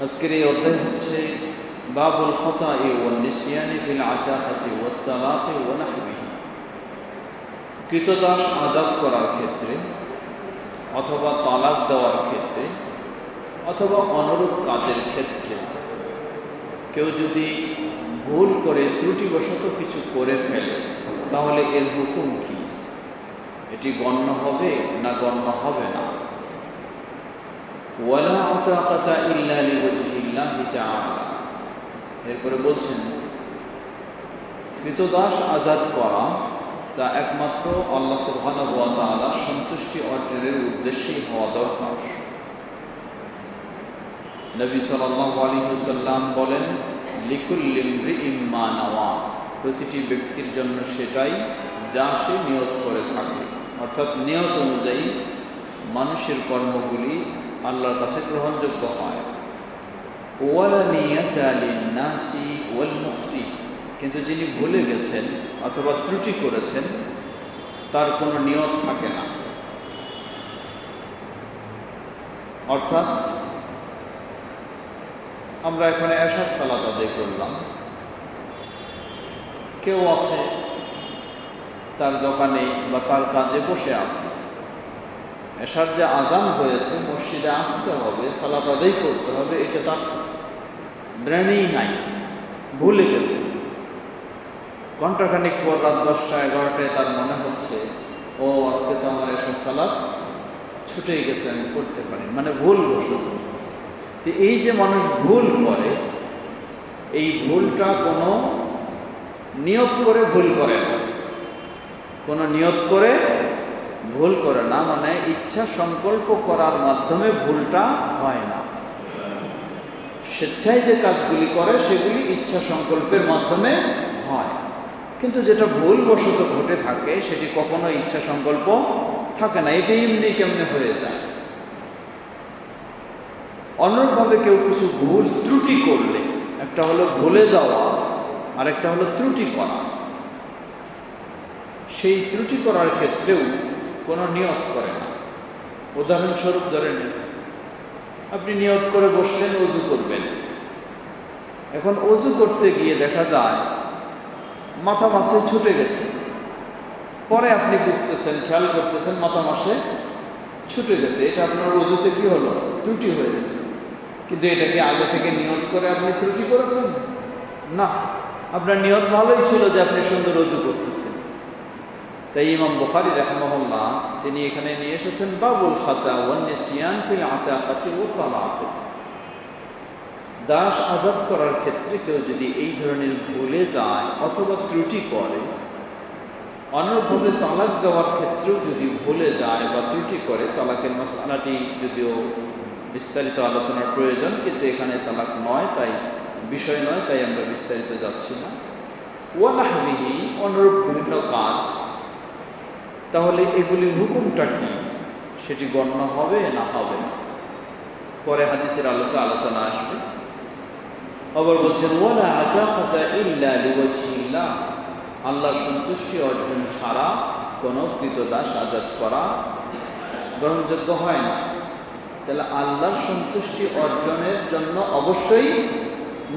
আজকের এই অধ্যায় হচ্ছে বাবুল খাতাই ওয়ান নিসিয়ানি ফিল আতাকাতি ওয়াত তালাকি ওয়া নাহবিহি। কৃতদাস আজাদ করার ক্ষেত্রে অথবা তালাক দেওয়ার ক্ষেত্রে অথবা অনুরূপ কাজের ক্ষেত্রে কেউ যদি ভুল করে ত্রুটিবশত কিছু করে ফেলে তাহলে এর হুকুম কি? এটি গণ্য হবে না গণ্য হবে না? ওয়ালা আতাকাতা ইল্লা লিওয়াজহিল্লাহি তাআলা। এরপরে বলছেন কৃতদাস আজাদ করা তা একমাত্র আল্লাহ সুবহানাহু ওয়া তাআলার সন্তুষ্টি অর্জনের উদ্দেশ্যেই হওয়া দরকার। নবী সাল্লাল্লাহু আলাইহি ওয়াসাল্লাম বলেন, লিকুল্লি ইমরিইম মা নাওয়া, প্রতিটি ব্যক্তির জন্য সেটাই যা সে নিয়ত করে থাকে। অর্থাৎ নিয়ত অনুযায়ী মানুষের কর্মগুলি আল্লাহর কাছে গ্রহণযোগ্য হয়। ওয়ালা নিয়াতা লিন-নাসি ওয়াল মুফতি, কিন্তু যিনি ভুলে গেছেন অথবা ত্রুটি করেছেন তার কোনো নিয়ত থাকে না। অর্থাৎ আমরা এখানে এশার সালাত আদায় করলাম, কেউ আছে তার দোকানে বা তার কাজে বসে আছে, এশার যে আজান হয়েছে মসজিদে আসতে হবে, সালাত আদায় করতে হবে, এটা তার ব্রেনেই নাই, ভুলে গেছে। ঘন্টাখানিক পর রাত 10টা 11টায় তার মনে হচ্ছে ও আজকে তো আমার এশার সালাত ছুটেই গেছে, আমি করতে পারি, মানে ভুল বশত। তো এই যে মানুষ ভুল করে, এই ভুলটা কোনো নিয়ত করে ভুল করে না, কোনো নিয়ত করে ভুল করে না, মানে ইচ্ছা সংকল্প করার মাধ্যমে ভুলটা হয় না। স্বেচ্ছায় যে কাজগুলি করে সেগুলি ইচ্ছা সংকল্পের মাধ্যমে হয়, কিন্তু যেটা ভুল বশত ঘটে থাকে সেটি কখনো ইচ্ছা সংকল্প থাকে না, এটি এমনি কেমনে হয়ে যায়। অনুরূপভাবে কেউ কিছু ভুল ত্রুটি করলে, একটা হলো ভুলে যাওয়া আর একটা হলো ত্রুটি করা, সেই ত্রুটি করার ক্ষেত্রেও কোনো নিয়ত করে না। উদাহরণস্বরূপ ধরেন আপনি নিয়ত করে বসলেন ওযু করবেন, এখন ওযু করতে গিয়ে দেখা যায় মাথা মাসে ছুটে গেছে, পরে আপনি বুঝতেছেন, খেয়াল করতেছেন মাথা মাসে ছুটে গেছে, এটা আপনার ওযুতে কি হলো? ত্রুটি হয়ে গেছে। কিন্তু এটা কি আগে থেকে নিয়ত করে আপনি ত্রুটি করেছেন? না, আপনার নিয়ত ভালোই ছিল যে আপনি সুন্দর ওযু করতেছেন। তাই ইমাম বুখারী রাহিমাহুল্লাহ তিনি এখানে নিয়ে এসেছেন বাবুল খাতা ওয়ান নিসিয়ান ফিল আতাকাতি ওয়া তালাক। দাস আজাদ করার ক্ষেত্রে কেউ যদি এই ধরনের ভুলে যায় অথবা ত্রুটি করে, অনুরূপভাবে তালাক দেওয়ার ক্ষেত্রেও যদি ভুলে যায় বা ত্রুটি করে, তালাকের মাসআলাটি যদিও বিস্তারিত আলোচনার প্রয়োজন, কিন্তু এখানে তালাক নয়, তাই বিষয় নয়, তাই আমরা বিস্তারিত যাচ্ছি না। ওয়া নাহবিহি, অনুরূপ বিভিন্ন কাজ, তাহলে এগুলির হুকুমটা কি? সেটি গণ্য হবে না হবে না? পরে হাদিসের আলোকে আলোচনা আসবে। আবার বলছেন ওয়ালা আতাকাতা ইল্লা লিওয়াজহিল্লাহ, আল্লাহর সন্তুষ্টি অর্জন ছাড়া কোনো কৃতদাস আজাদ করা গ্রহণযোগ্য হয় না। তাহলে আল্লাহর সন্তুষ্টি অর্জনের জন্য অবশ্যই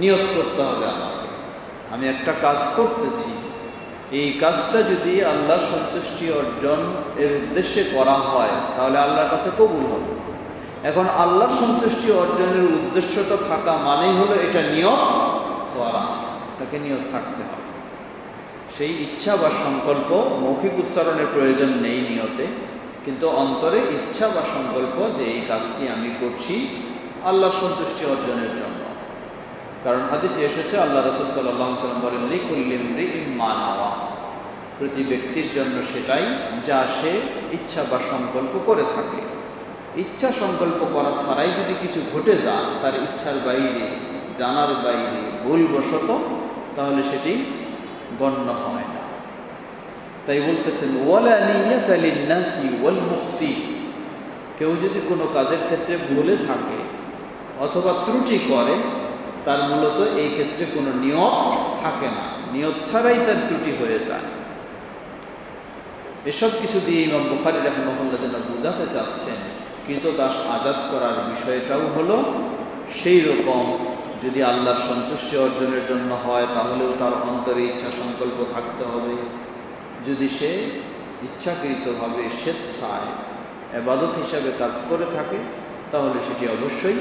নিয়ত করতে হবে আমাকে। আমি একটা কাজ করতেছি, এই কাজটা যদি আল্লাহর সন্তুষ্টি অর্জন এর উদ্দেশ্যে করা হয় তাহলে আল্লাহর কাছে কবুল হবে। এখন আল্লাহর সন্তুষ্টি অর্জনের উদ্দেশ্যটা থাকা মানেই হলো এটা নিয়ত করা, তাকে নিয়ত থাকতে হবে। সেই ইচ্ছা বা সংকল্প, মৌখিক উচ্চারণের প্রয়োজন নেই নিয়তে, কিন্তু অন্তরে ইচ্ছা বা সংকল্প যে এই কাজটি আমি করছি আল্লাহর সন্তুষ্টি অর্জনের জন্য। কারণ হাদিসে এসেছে আল্লাহ রাসূল সাল্লাল্লাহু আলাইহি ওয়াসাল্লাম বলেন, লিকুল্লি ইমরিইম মা নাওয়া, প্রতি ব্যক্তির জন্য সেটাই যা সে ইচ্ছা বা সংকল্প করে থাকে। ইচ্ছা সংকল্প করা ছাড়াই যদি কিছু ঘটে যায় তার ইচ্ছার বাইরে, জানার বাইরে, ভুলবশত, তাহলে সেটি গণ্য হয় না। তাই বলতেছেন ওয়ালা নিয়াতা লিন-নাসি ওয়াল মুফতি, কেউ যদি কোনো কাজের ক্ষেত্রে ভুলে থাকে অথবা ত্রুটি করে, তার মূলত এই ক্ষেত্রে কোনো নিয়ত থাকে না, নিয়ত ছাড়াই তার ত্রুটি হয়ে যায়। এসব কিছু দিয়ে ইমাম বুখারী রাহিমাহুল্লাহ যেন বোঝাতে চাচ্ছেন কৃতদাস আজাদ করার বিষয়টাও হলো সেই রকম যদি আল্লাহর সন্তুষ্টি অর্জনের জন্য হয় তাহলেও তার অন্তরে ইচ্ছা সংকল্প থাকতে হবে। যদি সে ইচ্ছাকৃতভাবে স্বেচ্ছায় ইবাদত হিসাবে কাজ করে থাকে তাহলে সেটি অবশ্যই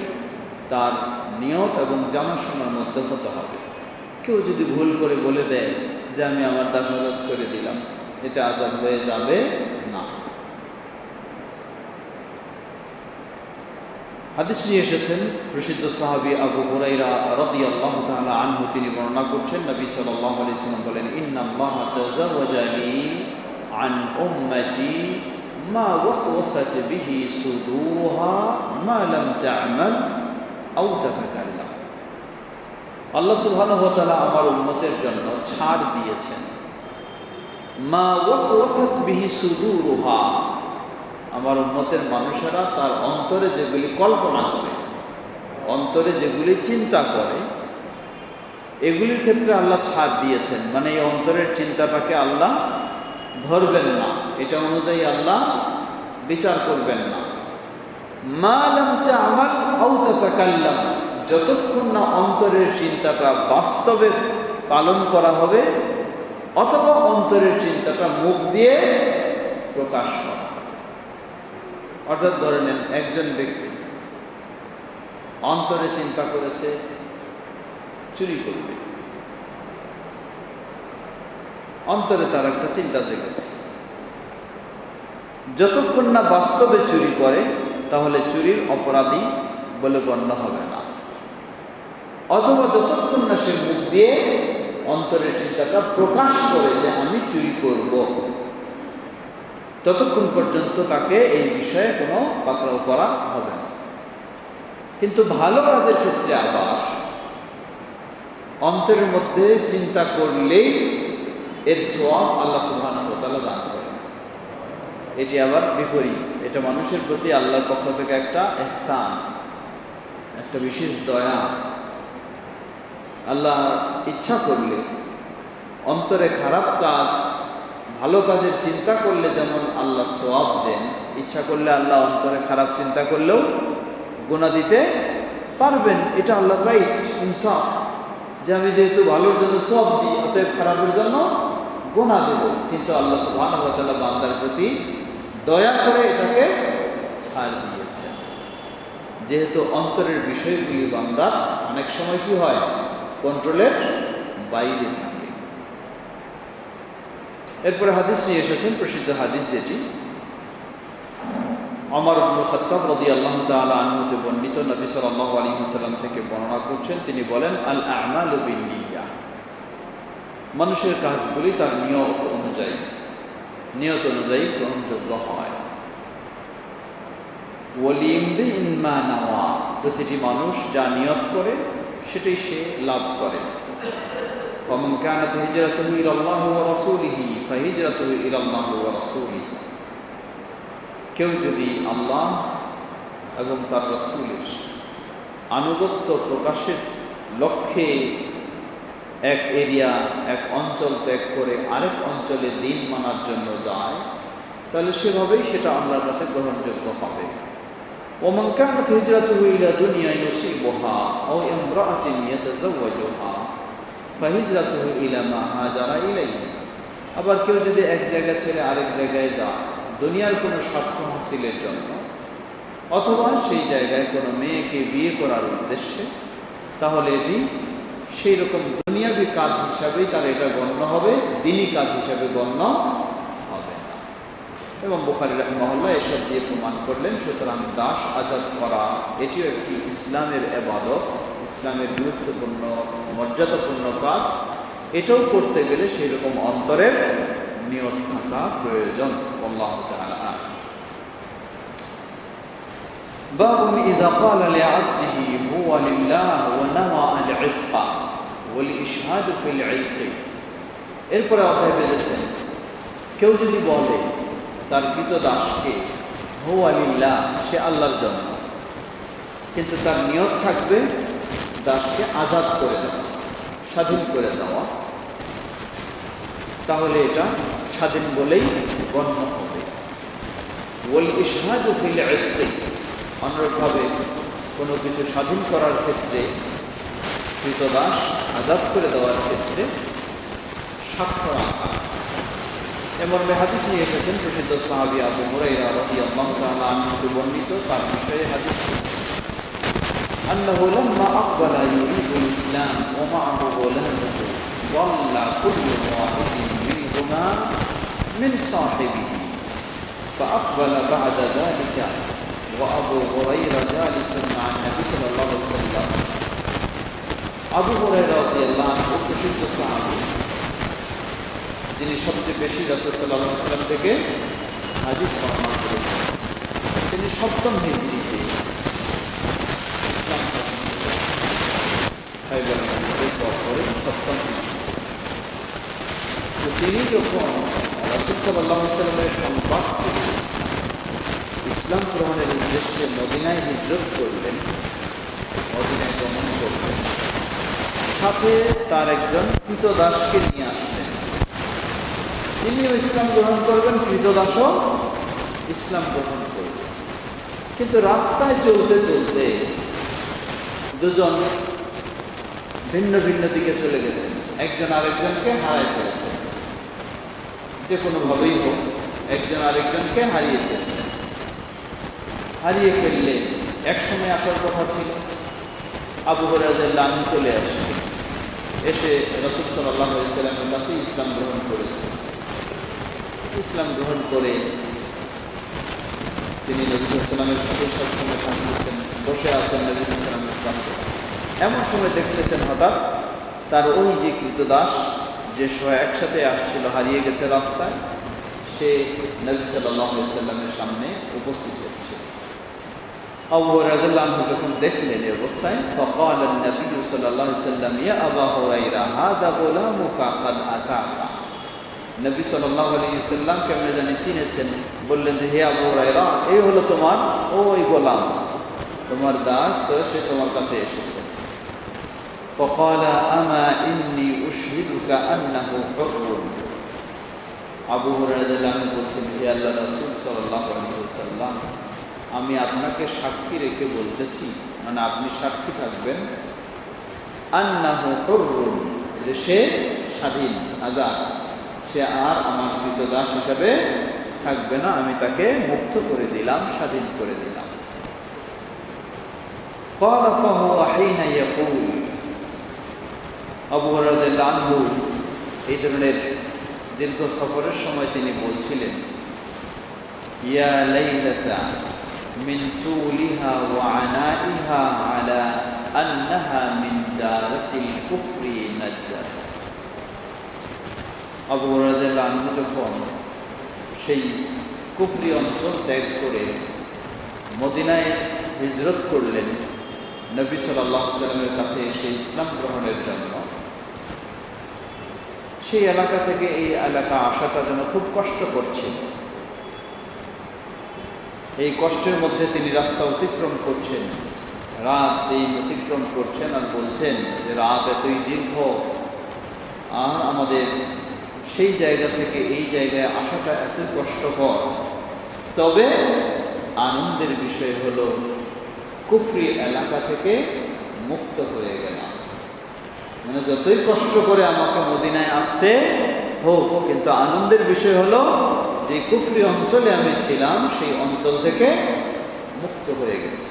তার নিয়ত এবং জানাশোনার মধ্যে হতে হবে। কেউ যদি ভুল করে বলে দেয় যে আমি আমার দাস আজাদ করে দিলাম, এতে আজাদ হয়ে যাবে না। হাদিস নিয়ে এসেছেন প্রসিদ্ধ সাহাবী আবু হুরায়রা রাদিয়াল্লাহু তাআলা আনহু, তিনি বর্ণনা করছেন নবী সাল্লাল্লাহু আলাইহি ওয়াসাল্লাম বলেন, ইন্নাল্লাহা তাযাওয়াজা লি আন উম্মতি মা ওয়াসওয়াসাত বিহি সুদুরুহা মা লাম তা'মাল আও তাতাকাল্লাম। আল্লাহ সুবহানাহু ওয়া তাআলা আমার উম্মতের জন্য ছাড় দিয়েছেন। মা ওয়াসওয়াসাত বিহি সুদুরুহা, আমার উম্মতের মানুষেরা তার অন্তরে যেগুলি কল্পনা করে, অন্তরে যেগুলি চিন্তা করে, এগুলির ক্ষেত্রে আল্লাহ ছাড় দিয়েছেন। মানে এই অন্তরের চিন্তাটাকে আল্লাহ ধরবেন না, এটা অনুযায়ী আল্লাহ বিচার করবেন না। মা লাম তা'মাল আও তাতাকাল্লাম, যতক্ষণ না অন্তরের চিন্তাটা বাস্তবে পালন করা হবে অথবা অন্তরের চিন্তাটা মুখ দিয়ে প্রকাশ করা। অর্থাৎ ধরে নেন একজন ব্যক্তি অন্তরে চিন্তা করেছে চুরি করবে, অন্তরে তার একটা চিন্তা জেগেছে, যতক্ষণ না বাস্তবে চুরি করে তাহলে চুরির অপরাধী বলে গণ্য হবে না। অথবা যতক্ষণ না সে মুখ দিয়ে অন্তরের চিন্তাটা প্রকাশ করে যে আমি চুরি করব, ততক্ষণ পর্যন্ত তাকে এই বিষয়ে কোনো পাকড়াও করা হবে না। কিন্তু ভালো কাজের ক্ষেত্রে আবার অন্তরের মধ্যে চিন্তা করলেই এর সওয়াব আল্লাহ সুবহানাহু ওয়া তাআলা দান করেন। এটি আবার বিপরীত, এটা মানুষের প্রতি আল্লাহর পক্ষ থেকে একটা ইহসান, একটা বিশেষ দয়া। আল্লাহ ইচ্ছা করলে অন্তরে খারাপ কাজ ভালো কাজের চিন্তা করলে যেমন আল্লাহ সওয়াব দেন, ইচ্ছা করলে আল্লাহ অন্তরে খারাপ চিন্তা করলেও গুনাহ দিতে পারবেন। এটা আল্লাহর রাইট, ইনসাফ, যে আমি যেহেতু ভালোর জন্য সওয়াব দিই অতএব খারাপের জন্য গুনাহ দেব। কিন্তু আল্লাহ সুবহানাহু ওয়া তাআলা বান্দার প্রতি দয়া করে এটাকে ছাড় দিয়েছেন, যেহেতু অন্তরের বিষয়গুলি বান্দার অনেক সময় কি হয় কন্ট্রোলের বাইরে থাকে। এরপরে হাদিস নিয়ে এসেছেন প্রসিদ্ধ হাদিস, যেটি ওমর ইবনে খাত্তাব রাদিয়াল্লাহু তাআলা আনহু হতে বর্ণিত, নবী সাল্লাল্লাহু আলাইহি ওয়াসাল্লাম থেকে বর্ণনা করছেন, তিনি বলেন, আল আমালু বিন্নিয়াহ, মানুষের কাজগুলি তার নিয়ত অনুযায়ী গ্রহণযোগ্য হয়। ওয়ালিমরিইন মা নাওয়া, প্রতিটি মানুষ যা নিয়ত করে সেটাই সে লাভ করে। ومن كانت هجرته إلى الله ورسوله فهجرته إلى الله ورسوله, কেউ যদি আল্লাহ এবং তার রাসূলের আনুগত্য প্রকাশের লক্ষ্যে এক এরিয়া, এক অঞ্চল ত্যাগ করে আরেক অঞ্চলে দিন মানার জন্য যায়, তাহলে সেভাবেই সেটা আল্লাহর কাছে গ্রহণযোগ্য হবে। ومن كانت هجرته إلى دنيا يصيبها أو امرأة يتزوجها فهجرته إلى ما هاجر إليه, আবার কেউ যদি এক জায়গা ছেড়ে আরেক জায়গায় যায় দুনিয়ার কোনো স্বার্থ হাসিলের জন্য অথবা সেই জায়গায় কোনো মেয়েকে বিয়ে করার উদ্দেশ্যে, তাহলে এটি সেই রকম দুনিয়াবী কাজ হিসাবেই তার এটা গণ্য হবে, দ্বীনি কাজ হিসাবে গণ্য হবে না। এবং বুখারী রাহিমাহুল্লাহ এসব দিয়ে প্রমাণ করলেন, সুতরাং দাস আজাদ করা এটিও একটি ইসলামের ইবাদত, ইসলামের গুরুত্বপূর্ণ মর্যাদাপূর্ণ কাজ। এটাও করতে গেলে সেই রকম অন্তরের নিয়ত থাকা প্রয়োজন। আল্লাহু তাআলা বাবুন ইযা ক্বালা লিআবদিহি হুয়া লিল্লাহ ওয়া নাওয়া আল ইতকা ওয়াল ইশহাদু ফিল ইতকি। এরপরে অধ্যায় বেঁধেছেন, কেউ যদি বলে তার কৃতদাসকে হুয়া লিল্লাহ, সে আল্লাহর জন্য, কিন্তু তার নিয়ত থাকবে দাসকে আজাদ করে দেওয়া, স্বাধীন করে দেওয়া, তাহলে এটা স্বাধীন বলেই গণ্য হবে। ওয়াল ইশহাদু ফিল ইতকি, অনুরূপভাবে কোনো কিছু স্বাধীন করার ক্ষেত্রে, কৃতদাস আজাদ করে দেওয়ার ক্ষেত্রে সাক্ষ্য রাখা। এমন হাদিস নিয়ে এসেছেন প্রসিদ্ধ সাহাবী আবু হুরায়রা রাদিয়াল্লাহু তাআলা আনহু বর্ণিত, তার বিষয়ে হাদিস আন্নাহু লাম্মা আকবালা ইউরিদুল ইসলাম ওয়া মা'আহু গুলামুহু ওয়াল্লা কুল্লু ওয়াহিদিন মিনহুমা মিন সাহিবিহি فأقبل بعد ذلك وأبو هريرة جالس مع النبي صلى الله عليه وسلم। আবু হুরায়রা রাদিয়াল্লাহু আনহু প্রসিদ্ধ সাহাবী, যিনি সবচেয়ে বেশি রাসূল সাল্লাল্লাহু আলাইহি ওয়াসাল্লাম থেকে হাদিস বর্ণনা করেছেন। তিনি ৭ম হিজরিতে ইসলাম তো তিনি যখন রাসূল সাল্লাল্লাহু আলাইহি ওয়াসাল্লামের সংবাদ পেয়ে ইসলাম গ্রহণের উদ্দেশ্যে মদিনায় হিজরত করলেন, মদিনায় গমন করলেন, সাথে তার একজন কৃতদাসকে নিয়ে আসলেন। তিনিও ইসলাম গ্রহণ করবেন, কৃতদাসও ইসলাম গ্রহণ করবেন। কিন্তু রাস্তায় চলতে চলতে দুজন ভিন্ন ভিন্ন দিকে চলে গেছেন, একজন আরেকজনকে হারাই ফেলেছেন। যে কোনোভাবেই হোক একজন আরেকজনকে হারিয়ে ফেলছেন। হারিয়ে ফেললে একসময় আসার কথা ছিল, আবু হুরায়রা রাদিয়াল্লাহু আনহু চলে আসছে, এসে রাসূল সাল্লাল্লাহু আলাইহি ওয়াসাল্লামের কাছে ইসলাম গ্রহণ করেছেন। ইসলাম গ্রহণ করে তিনি নবী সাল্লাল্লাহু আলাইহি ওয়াসাল্লামের সাথে সবসময় থাকতেছেন, বসে আছেন নবী সাল্লাল্লাহু আলাইহি ওয়াসাল্লামের কাছে। এমন সময় দেখতেছেন হঠাৎ তার ওই যে কৃতদাস, যে সবাই একসাথে আসছিল, হারিয়ে গেছে রাস্তায়, সে নবী সাল্লাল্লাহু আলাইহি ওয়াসাল্লামের সামনে উপস্থিত হচ্ছে। আবু হুরায়রা রাদিয়াল্লাহু আনহু যখন দেখলেন এই অবস্থায়, فقال النبي صلى الله عليه وسلم يا أبا هريرة هذا غلامك قد أتاك। নবী সাল্লাল্লাহু আলাইহি ওয়াসাল্লাম কেমনে জানি চিনেছেন, বললেন যে হে আবু হুরায়রা, এই হলো তোমার ওই গোলাম, তোমার দাস, তো সে তোমার কাছে এসেছে। فقال أما إني أشهدك أنه حر। আবু হুরায়রা রাদিয়াল্লাহু আনহু বলছেন, হে আল্লাহর রাসূল সাল্লাল্লাহু আলাইহি ওয়াসাল্লাম, আমি আপনাকে সাক্ষী রেখে বলতেছি, মানে আপনি সাক্ষী থাকবেন, আন্নাহু হুররুন, যে সে স্বাধীন, আজাদ, সে আর আমার কৃতদাস হিসাবে থাকবে না, আমি তাকে মুক্ত করে দিলাম, স্বাধীন করে দিলাম। قال فهو حين يقول। আবু হুরায়রা রাদিয়াল্লাহু আনহু এই ধরনের দীর্ঘ সফরের সময় তিনি বলছিলেন, ইয়া লাইলাতা মিন তুলিহা ওয়া আনাইহা আলা আন্নাহা মিন দারাতিল কুফরি নাজ্জাত। আবু হুরায়রা রাদিয়াল্লাহু আনহু যখন সেই কুফরি অঞ্চল ত্যাগ করে মদিনায় হিজরত করলেন নবী সাল্লাল্লাহু আলাইহি ওয়াসাল্লামের কাছে এসে ইসলাম গ্রহণের জন্য, সেই এলাকা থেকে এই এলাকা আসাটা যেন খুব কষ্ট করছিল। এই কষ্টের মধ্যে তিনি রাস্তা অতিক্রম করছেন, রাত দিন অতিক্রম করছেন, আর বলছেন যে রাত এতই দীর্ঘ, আর আমাদের সেই জায়গা থেকে এই জায়গায় আসাটা এত কষ্টকর। তবে আনন্দের বিষয় হলো কুফরি এলাকা থেকে মুক্ত হয়ে গেলাম। মানে যতই কষ্ট করে আমাকে মদিনায় আসতে হোক, কিন্তু আনন্দের বিষয় হলো যে কুফরি অঞ্চলে আমি ছিলাম, সেই অঞ্চল থেকে মুক্ত হয়ে গেছে।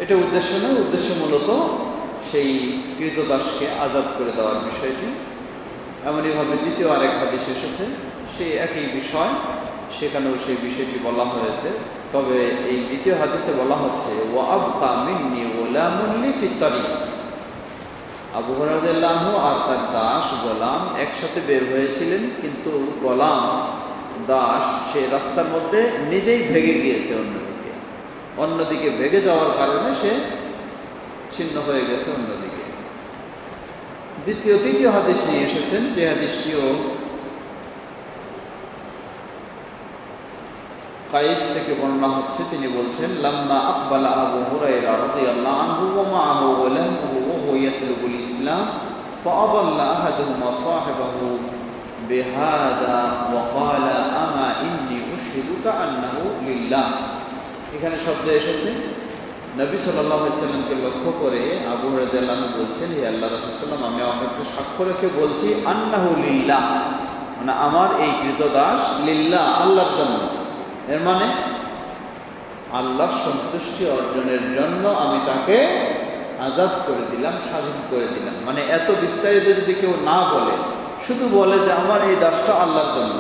এটা উদ্দেশ্য নয়, উদ্দেশ্য মূলত সেই কৃতদাসকে আজাদ করে দেওয়ার বিষয়টি। এমনইভাবে দ্বিতীয় আরেক হাদিস এসেছে, সেই একই বিষয়, সেখানেও সেই বিষয়টি বলা হয়েছে। তবে এই দ্বিতীয় হাদিসে বলা হচ্ছে ওয়া আবকা মিন্নি গোলামুন লি ফিত তারিক। আবু হুরায়রা রাদিয়াল্লাহু আনহু আর তার দাস গোলাম একসাথে বের হয়েছিলেন, কিন্তু গোলাম দাস সে রাস্তার মধ্যে নিজেই ভেগে গিয়েছে, অন্যদিকে ভেগে যাওয়ার কারণে সে ছিন্ন হয়ে গেছে অন্যদিকে। তৃতীয় হাদিস নিয়ে এসেছেন, যে হাদিসটিও কায়েস থেকে বর্ণনা হচ্ছে। তিনি বলছেন, লাম্মা আকবালা আবু হুরায়রা রাদিয়াল্লাহু আনহু ওয়া মা'আহু গুলামুহু ওয়া হুয়া ইয়াতলুবুল ইসলাম ফাআদাল্লা আহাদুহুমা সাহিবাহু বিহাদা ওয়া ক্বালা আমা ইন্নী উশহিদুকা আন্নাহু লিল্লাহ। এখানে শব্দ এসেছে নবী সাল্লাল্লাহু আলাইহি ওয়াসাল্লামকে লক্ষ্য করে আবু হুরায়রা রাদিয়াল্লাহু আনহু বলছেন, হে আল্লাহর রাসূল সাল্লাল্লাহু আলাইহি ওয়াসাল্লাম, আমি আপনাকে সাক্ষ্য রেখে বলছি, আন্নাহু লিল্লাহ, মানে আমার এই কৃতদাস লিল্লাহ, আল্লাহর জন্য। এর মানে আল্লাহর সন্তুষ্টি অর্জনের জন্য আমি তাকে আজাদ করে দিলাম, স্বাধীন করে দিলাম। মানে এত বিস্তারিত যদি কেউ না বলে, শুধু বলে যে আমার এই দাসটা আল্লাহর জন্য,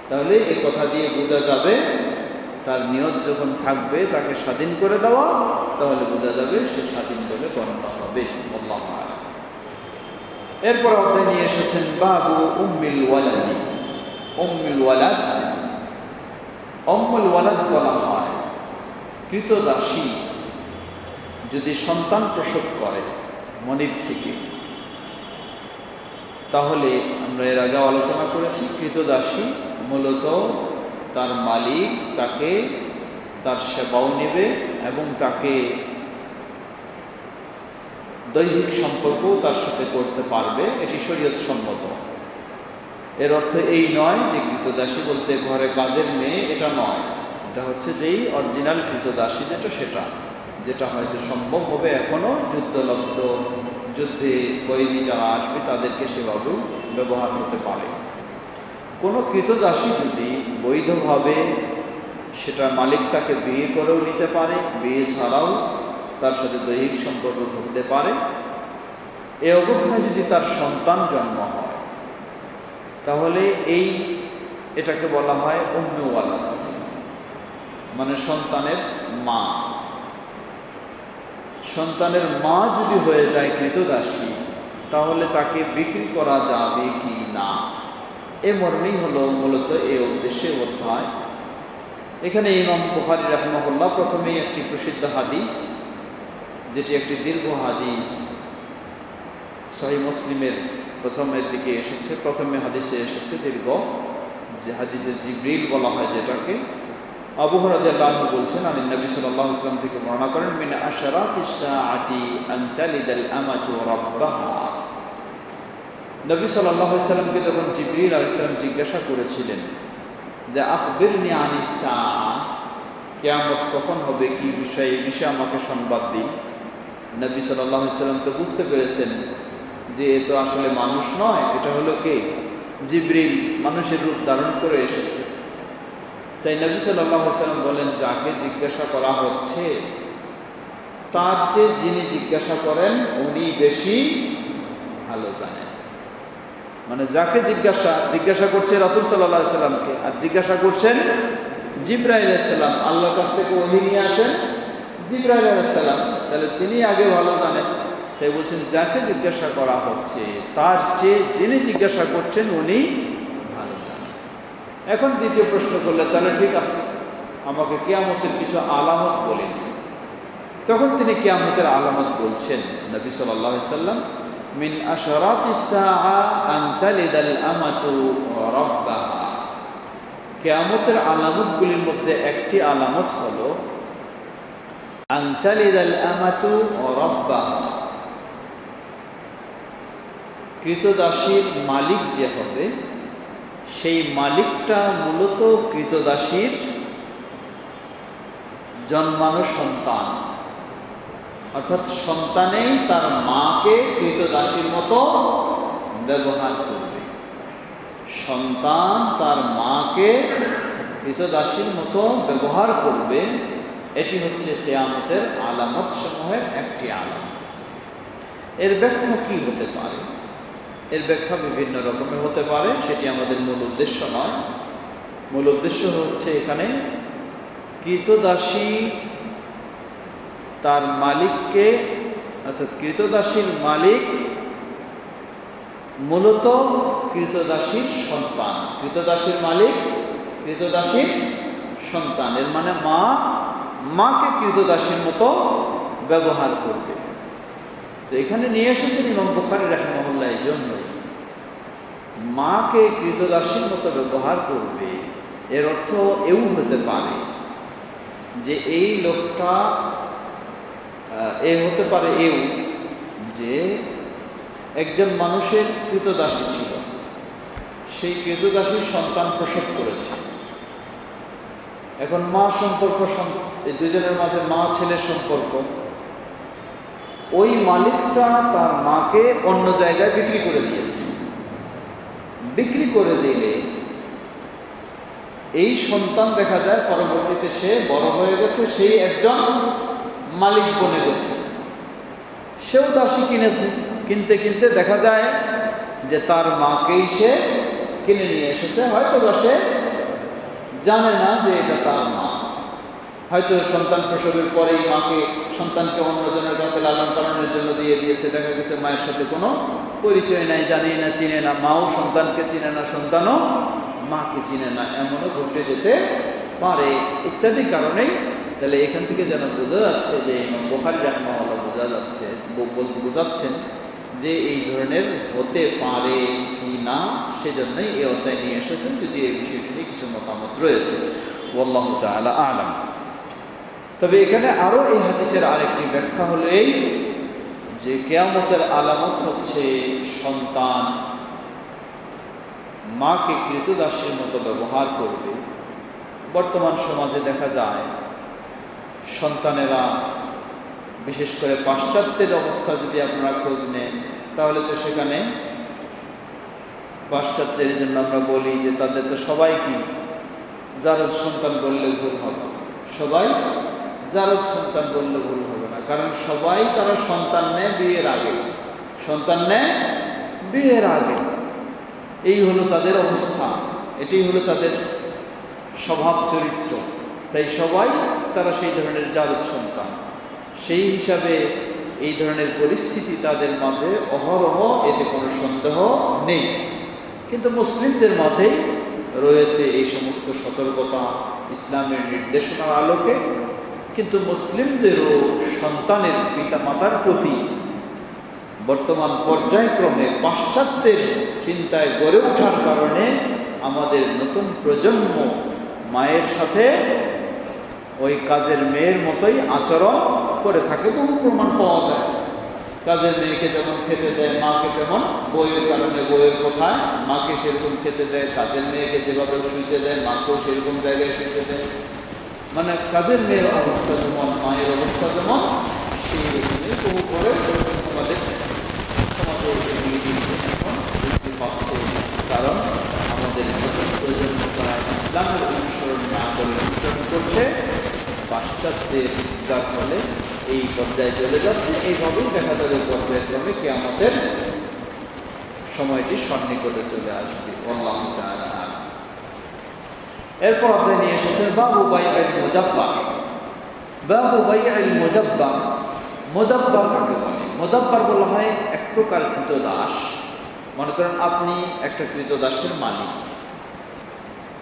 তাহলে এই কথা দিয়ে বোঝা যাবে তার নিয়ত যখন থাকবে তাকে স্বাধীন করে দেওয়া, তাহলে বোঝা যাবে সে স্বাধীন বলে গণ্য হবে। আল্লাহু আ'লাম। এরপর আপনি নিয়ে এসেছেন বাবু উম্মিল ওয়ালাদি। উম্মুল ওয়ালাদ, উম্মুল ওয়ালাদ বলা হয় কৃতদাসী যদি সন্তান প্রসব করে মনিব থেকে, তাহলে আমরা এর আগে আলোচনা করেছি কৃতদাসী মূলত তার মালিক তাকে তার সেবাও নেবে এবং তাকে দৈহিক সম্পর্কও তার সাথে করতে পারবে, এটি শরীয়ত সম্মত। এর অর্থ এই নয় যে কৃতদাসী বলতে ঘরে কাজের মেয়ে, এটা নয়। এটা হচ্ছে যেই অরিজিনাল কৃতদাসী যেটা যেটা হয়তো সম্ভব হবে এখনো যুদ্ধলব্ধ, যুদ্ধে কয়েদি যারা আসবে তাদেরকে সেভাবেও ব্যবহার হতে পারে। কোনো কৃতদাসী যদি বৈধভাবে সেটা মালিক তাকে বিয়ে করেও নিতে পারে, বিয়ে ছাড়াও তার সাথে দৈহিক সম্পর্ক করতে পারে, এই অবস্থায় যদি তার সন্তান জন্ম হয়, তাহলে এটাকে বলা হয় উম্মে ওয়ালাদ, মানে সন্তানের মা। সন্তানের মা যদি হয়ে যায় কৃতদাসী, তাহলে তাকে বিক্রি করা যাবে কি না, এ মর্মেই হলো মূলত এই উদ্দেশ্যে অধ্যায়। এখানে ইমাম বুখারী রাহিমাহুল্লাহ প্রথমেই একটি প্রসিদ্ধ হাদিস, যেটি একটি দীর্ঘ হাদিস, সহিহ মুসলিমের প্রথমের দিকে এসেছে, প্রথমে হাদিসে এসেছে দীর্ঘ, যে হাদিসে জিবরিল বলা হয় যেটাকে। আবু হুরায়রা রাদিয়াল্লাহু আনহু বলছেন, আলী নবী সাল্লাল্লাহু আলাইহি ওয়াসাল্লাম থেকে বর্ণনা করেন, মিন আশরাতিস সাআতি আন তালিদাল আমাতু রাব্বাহা। নবী সাল্লাল্লাহু আলাইহি ওয়াসাল্লামকে যখন জিবরিল আলাইহিস সালাম জিজ্ঞাসা করেছিলেন যে আখবিরনি আনিস সাআ, কিয়ামত কখন হবে, কি বিষয়ে, এই বিষয়ে আমাকে সংবাদ দিন। নবী সাল্লাল্লাহু আলাইহি ওয়াসাল্লাম তো বুঝতে পেরেছেন যে এ তো আসলে মানুষ নয়, এটা হলো কে, জিবরিল, মানুষের রূপ ধারণ করে এসেছে। তাই নবী সাল্লাল্লাহু আলাইহি ওয়াসাল্লাম বলেন, যাকে জিজ্ঞাসা করা হচ্ছে তার চেয়ে যিনি জিজ্ঞাসা করেন উনি বেশি ভালো জানেন। মানে যাকে জিজ্ঞাসা করছে রাসূল সাল্লাল্লাহু আলাইহি ওয়াসাল্লামকে, আর জিজ্ঞাসা করছেন জিবরাইল আলাইহিস সালাম, আল্লাহর কাছ থেকে ওহী নিয়ে আসেন জিবরাইল আলাইহিস সালাম, তাহলে তিনি আগে ভালো জানেন। তাই বলছেন যাকে জিজ্ঞাসা করা হচ্ছে তার চেয়ে যিনি জিজ্ঞাসা করছেন উনি ভালো জানেন। এখন দ্বিতীয় প্রশ্ন করলে, তাহলে ঠিক আছে, আমাকে কিয়ামতের কিছু আলামত বলেন। তখন তিনি কিয়ামতের আলামত বলছেন, নবী সাল্লাল্লাহু আলাইহি ওয়াসাল্লাম, মিন আশরাতিস সাআ আন তালিদাল আমাতু রাব্বাহা। কিয়ামতের আলামতগুলির মধ্যে একটি আলামত হলো আন তালিদাল আমাতু রাব্বাহা, কৃতদাসীর মালিক যে হবে সেই মালিকটা মূলত কৃতদাসীর জন্মানো সন্তান, অর্থাৎ সন্তানেই তার মাকে কৃতদাসীর মতো ব্যবহার করবে। সন্তান তার মাকে কৃতদাসীর মতো ব্যবহার করবে, এটি হচ্ছে কিয়ামতের আলামত সমূহের একটি আলামত। এর ব্যাখ্যা কি হতে পারে? এর ব্যাখ্যা বিভিন্ন রকমের হতে পারে, সেটি আমাদের মূল উদ্দেশ্য নয়। মূল উদ্দেশ্য হচ্ছে এখানে কৃতদাসী তার মালিককে, অর্থাৎ কৃতদাসীর মালিক মূলত কৃতদাসীর সন্তান, কৃতদাসীর মালিক কৃতদাসীর সন্তান। এর মানে মাকে কৃতদাসীর মতো ব্যবহার করবে। তো এখানে নিয়ে এসেছেন ইমাম বুখারী রাহিমাহুল্লাহ এই জন্যই, মাকে কৃতদাসীর মতো ব্যবহার করবে। এর অর্থ এও হতে পারে যে এই লোকটা হতে পারে এও যে একজন মানুষের কৃতদাসী ছিল, সেই কৃতদাসীর সন্তান প্রসব করেছে। এখন মা সম্পর্ক এই দুজনের মাঝে মা ছেলের সম্পর্ক, ওই মালিকটা তার মাকে অন্য জায়গায় বিক্রি করে দিয়েছে। বিক্রি করে দিলে এই সন্তান দেখা যায় পরবর্তীতে সে বড় হয়ে গেছে, সেই একজন মালিক বনে গেছে। সেও দাসী কিনেছে, কিনতে কিনতে দেখা যায় যে তার মাকেই সে কিনে নিয়ে এসেছে। হয়তো বা সে জানে না যে এটা তার মা, হয়তো সন্তান প্রসবের পরেই সন্তানকে অন্যজনের কাছে লালন পালনের জন্য দিয়ে দিয়েছে। দেখা গেছে মায়ের সাথে কোনো পরিচয় নাই, জানি না, চিনে না, মাও সন্তানকে চিনে না, সন্তানও মাকে চিনে না, এমনও ঘটে যেতে পারে ইত্যাদি কারণেই। তাহলে এখান থেকে যেন বোঝা যাচ্ছে যে ইমাম বুখারী রাহিমাহুল্লাহ বোঝাচ্ছেন যে এই ধরনের হতে পারে কি না, সেজন্যই এই অধ্যায় নিয়ে এসেছেন, যদি এই বিষয়টি নিয়ে কিছু মতামত রয়েছে। ওয়াল্লাহু তাআলা আ'লাম। তবে এখানে আরো এই হাদিসের আরেকটি ব্যাখ্যা হলো এই যে কিয়ামতের আলামত হচ্ছে সন্তান মাকে কৃতদাসীর মতো ব্যবহার করবে। বর্তমান সমাজে দেখা যায় সন্তানেরা, বিশেষ করে পাশ্চাত্যের অবস্থা যদি আপনারা খোঁজ নেন, তাহলে তো সেখানে পাশ্চাত্যের জন্য আমরা বলি যে তাদের তো সবাই কি জারজ সন্তান বললে ভুল হবে, সবাই জারজ সন্তান বললে ভুল হবে না, কারণ সবাই তারা সন্তান নেয় বিয়ের আগে, সন্তান নেয় বিয়ের আগে। এই হলো তাদের অবস্থা, এটি হলো তাদের স্বভাব চরিত্র। তাই সবাই তারা সেই ধরনের জারজ সন্তান। সেই হিসাবে এই ধরনের পরিস্থিতি তাদের মাঝে অহরহ, এতে কোনো সন্দেহ নেই। কিন্তু মুসলিমদের মাঝেই রয়েছে এই সমস্ত সতর্কতা ইসলামের নির্দেশনার আলোকে। কিন্তু মুসলিমদেরও সন্তানের পিতা মাতার প্রতি বর্তমান পর্যায়ক্রমে পাশ্চাত্যের চিন্তায় গড়ে ওঠার কারণে আমাদের নতুন প্রজন্ম মায়ের সাথে ওই কাজের মেয়ের মতোই আচরণ করে থাকে। বহু প্রমাণ পাওয়া যায়। কাজের মেয়েকে যেমন খেতে দেয় মাকে, তেমন বইয়ের কারণে বইয়ের কোথায় মাকে সেরকম খেতে দেয়, কাজের মেয়েকে যেভাবে শুইতে দেয় মাকেও সেরকম জায়গায় শুইতে দেয়। মানে কাজের মেয়ের অবস্থা যেমন মায়ের অবস্থা যেমন, সেই রকমই বহু করে আমাদের সমাজে এখন বৃদ্ধি পাচ্ছে। কারণ আমাদের নতুন প্রজন্ম তারা ইসলামের অনুসরণ না করে অনুসরণ করছে পাশ্চাত্যের, যার ফলে এই পর্যায়ে চলে যাচ্ছে। এইভাবেই দেখা যাবে পর্যায়ক্রমে কিয়ামতের সময়টি সন্নিকটে চলে আসবে। আল্লাহু তাআলা। এরপর আপনি নিয়ে এসেছেন বাবু বাইউল মুদাব্বার। বাবু বাইউল মুদাব্বার, মুদাব্বার কাকে বলে? মুদাব্বার বলা হয় এক প্রকার কৃতদাস। মনে করেন আপনি একটা কৃতদাসের মালিক,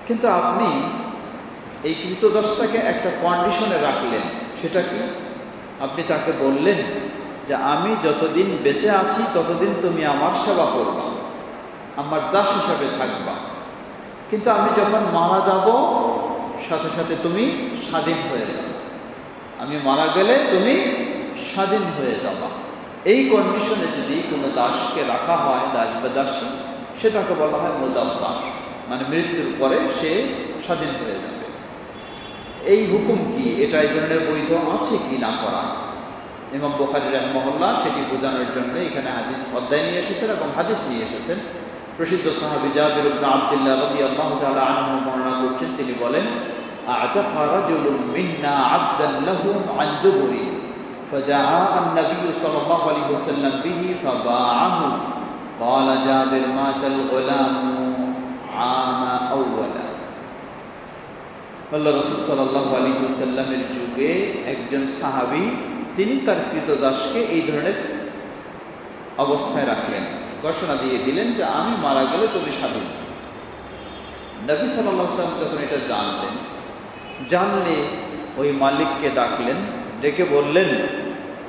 কিন্তু আপনি এই কৃতদাসটাকে একটা কন্ডিশনে রাখলেন। সেটা কি? আপনি তাকে বললেন যে আমি যতদিন বেঁচে আছি ততদিন তুমি আমার সেবা করবা, আমার দাস হিসাবে থাকবা, কিন্তু আমি যখন মারা যাব সাথে সাথে তুমি স্বাধীন হয়ে যাবে, আমি মারা গেলে তুমি স্বাধীন হয়ে যাবা। এই কন্ডিশনে যদি কোনো দাসকে রাখা হয়, দাস বা দাসী, সেটাকে বলা হয় মুদাব্বার। মানে মৃত্যুর পরে সে স্বাধীন হয়ে যাবে। এই হুকুম কি? এটা এই ধরনের বৈধ আছে কি না করা? ইমাম বুখারী রাহিমাহুল্লাহ সেটি বোঝানোর জন্য এখানে হাদিস অধ্যায় নিয়ে এসেছেন এবং হাদিস নিয়ে এসেছেন। প্রসিদ্ধ সাহাবী জাবির ইবনে আব্দুল্লাহ রাদিয়াল্লাহু তাআলা আনহু বর্ণনা করছেন, তিনি বলেন আ'তাকা রাজুলুম মিন্না আবদান লাহু আন দুবুরি ফাজাআ আন-নবী সাল্লাল্লাহু আলাইহি ওয়াসাল্লাম বিহি ফাবাআহু ক্বালা জাবির মাতাল গুলামু আমা আউওয়ালা। আল্লাহ রাসূল সাল্লাল্লাহু আলাইহি ওয়াসাল্লামের যুগে একজন সাহাবী, তিনি তার কৃতদাসকে এই ধরনের অবস্থায় রাখলেন, ঘোষণা দিয়ে দিলেন যে আমি মারা গেলে তুমি স্বাধীন। নবী সাল্লাল্লাহু আলাইহি ওয়াসাল্লাম যখন এটা জানলে ওই মালিককে ডাকলেন, ডেকে বললেন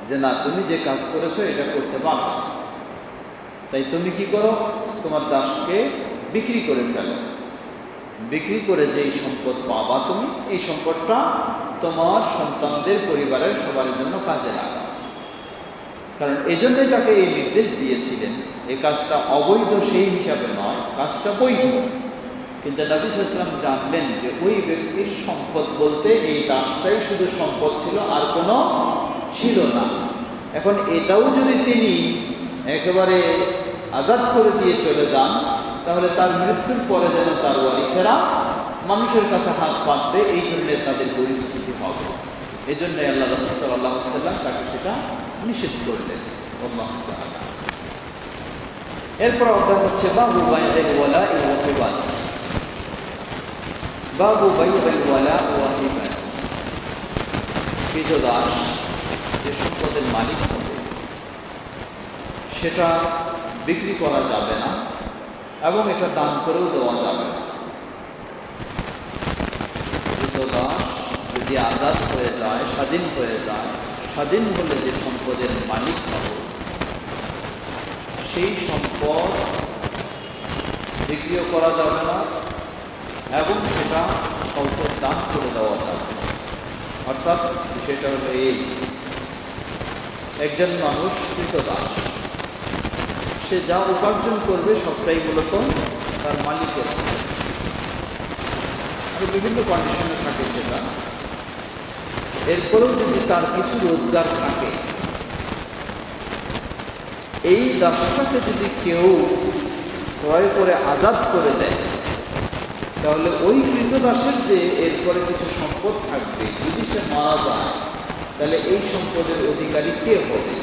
যে না, তুমি যে কাজ করেছো এটা করতে পারবে, তাই তুমি কি করো, তোমার দাসকে বিক্রি করে ফেলো, বিক্রি করে যেই সম্পদ পাবা তুমি, এই সম্পদটা তোমার সন্তানদের পরিবারের সবার জন্য কাজে লাগাও। কারণ এই জন্যই তাকে এই নির্দেশ দিয়েছিলেন। এই কাজটা অবৈধ সেই হিসাবে নয়, কাজটা বৈধ, কিন্তু নবী সাল্লাল্লাহু আলাইহি ওয়াসাল্লাম জানলেন যে ওই ব্যক্তির সম্পদ বলতে এই দাসটাই শুধু সম্পদ ছিল, আর কোনো ছিল না। এখন এটাও যদি তিনি একেবারে আজাদ করে দিয়ে চলে যান, তাহলে তার মৃত্যুর পরে যেন তার ওয়ারিসেরা মানুষের কাছে হাত পাতবে, এই ধরনের তাদের পরিস্থিতি হবে। এই জন্য আল্লাহ রাসূল সাল্লাল্লাহু আলাইহি ওয়াসাল্লাম তাকে সেটা নিষেধ করলেন। আল্লাহু তাআলা। এরপর অধ্যায় হচ্ছে বাবু বাইউল ওয়ালা ওয়া হিবাত। বাবু বাইউল ওয়ালা ওয়া হিবাত। ক্রীতদাস যে সম্পদের মালিক হবে সেটা বিক্রি করা যাবে না এবং এটা দান করেও দেওয়া যাবে না। ক্রীতদাস যদি আজাদ হয়ে যায়, স্বাধীন হয়ে যায়, স্বাধীন হলে যে সম্পদের মালিক হবে সেই সম্পদ বিক্রিও করা যাবে না এবং সেটা কাউকে দান করে দেওয়া যাবে না। অর্থাৎ সেটা হলো এই, একজন মানুষ ক্রীতদাস, সে যা উপার্জন করবে সবটাই মূলত তার মালিকের, আর বিভিন্ন কন্ডিশনে থাকে সেটা। এরপরেও যদি তার কিছু রোজগার থাকে, এই দাসটাকে যদি কেউ ক্রয় করে আজাদ করে দেয়, তাহলে ওই ক্রীতদাসের যে এরপরে কিছু সম্পদ থাকবে, যদি সে মারা যায় তাহলে এই সম্পদের অধিকারী কে হবে?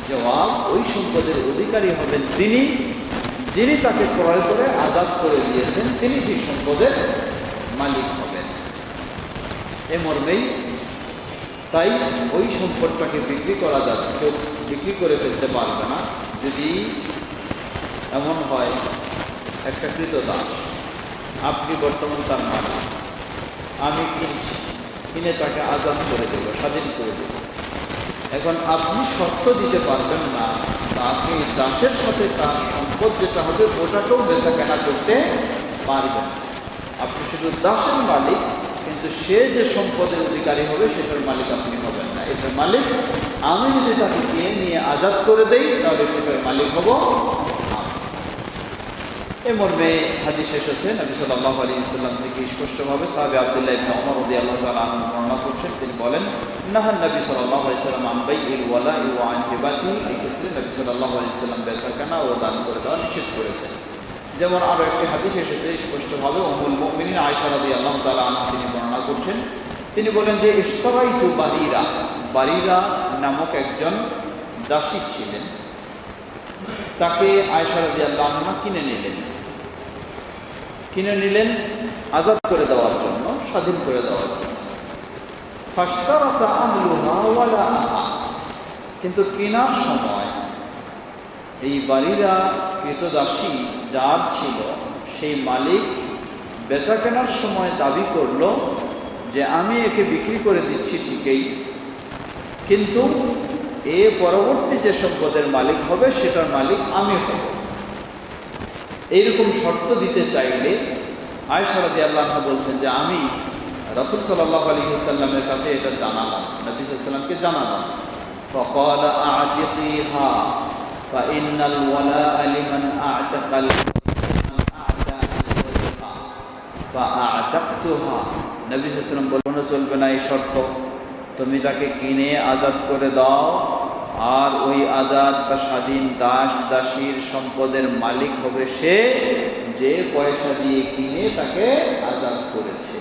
জবাব, ওই সম্পদের অধিকারী হবেন তিনি, যিনি তাকে ক্রয় করে আজাদ করে দিয়েছেন, তিনি সেই সম্পদের মালিক হবেন। এ মর্মেই তাই ওই সম্পদটাকে বিক্রি করা যাবে, কেউ বিক্রি করে ফেলতে পারবে না। যদি এমন হয় একটা ক্রীতদাস, আপনি বর্তমান তার মালিক, আমি কিনছি, কিনে তাকে আজাদ করে দেব, স্বাধীন করে দেব। এখন আপনি শর্ত দিতে পারবেন না তাকে দাসের সাথে তার সম্পদ যেটা হবে ওটাকেও বেচা কেনা করতে পারবেন। আপনি শুধু দাসের মালিক, কিন্তু সে যে সম্পদের অধিকারী হবে সেটার মালিক আপনি হবেন না। এটার মালিক আমি যদি তাকে কিনে নিয়ে আজাদ করে দেই, তাহলে সেটার মালিক হব এ মর্মে হাদিস শেষ হচ্ছে। নবী সাল্লাল্লাহু আলাইহি ওয়াসাল্লাম থেকে স্পষ্টভাবে সাহাবী আব্দুল্লাহ ইবনে ওমর রাদিয়াল্লাহু তাআলা আনহু বর্ণনা করছেন, তিনি বলেন, নাহান নবী সাল্লাল্লাহু আলাইহি ওয়াসাল্লাম আন বাইইল ওয়ালা'i ওয়া আন হিবাতি। এই ক্ষেত্রে নবী সাল্লাল্লাহু আলাইহি ওয়াসাল্লাম বেচাকেনা ও দান করে দেওয়া নিষেধ করেছেন। যেমন আরো একটি হাদিস এসেছে স্পষ্টভাবে, উম্মুল মুমিনিন আয়েশা রাদিয়াল্লাহু তাআলা আনহা তিনি বর্ণনা করছেন, তিনি বলেন যে ইশতারাইতু বারিরা, বারিরা নামক একজন দাসী ছিলেন, তাকে আয়েশা রাদিয়াল্লাহু আনহা কিনে নিলেন আজাদ করে দেওয়ার জন্য, স্বাধীন করে দেওয়ার জন্য। ফাশতারাতা আমলুহা ওয়ালা আহা, কিন্তু কেনার সময় এই বাড়িরা ক্রীতদাসী যার ছিল সেই মালিক বেচা কেনার সময় দাবি করল যে আমি একে বিক্রি করে দিচ্ছি ঠিকই, কিন্তু এ পরবর্তী যে সম্পদের মালিক হবে সেটার মালিক আমি হব। এইরকম শর্ত দিতে চাইলে আয়েশা রাদিয়াল্লাহু আনহা বলছেন যে আমি রাসূল সাল্লাল্লাহু আলাইহি ওয়াসাল্লামের কাছে এটা জানালাম, নবী সাল্লাল্লাহু আলাইহি ওয়াসাল্লামকে জানালাম। فقال اعتقيها فإن الولاء لمن اعتق من اعتى الوثيقة فاعتقتها। নবী সাল্লাল্লাহু আলাইহি ওয়াসাল্লাম বললেন, চলবে না এই শর্ত, তুমি তাকে কিনে আজাদ করে দাও, আর ওই আজাদ বা স্বাধীন দাস দাসীর সম্পদের মালিক হবে সে যে পয়সা দিয়ে কিনে তাকে আজাদ করেছে।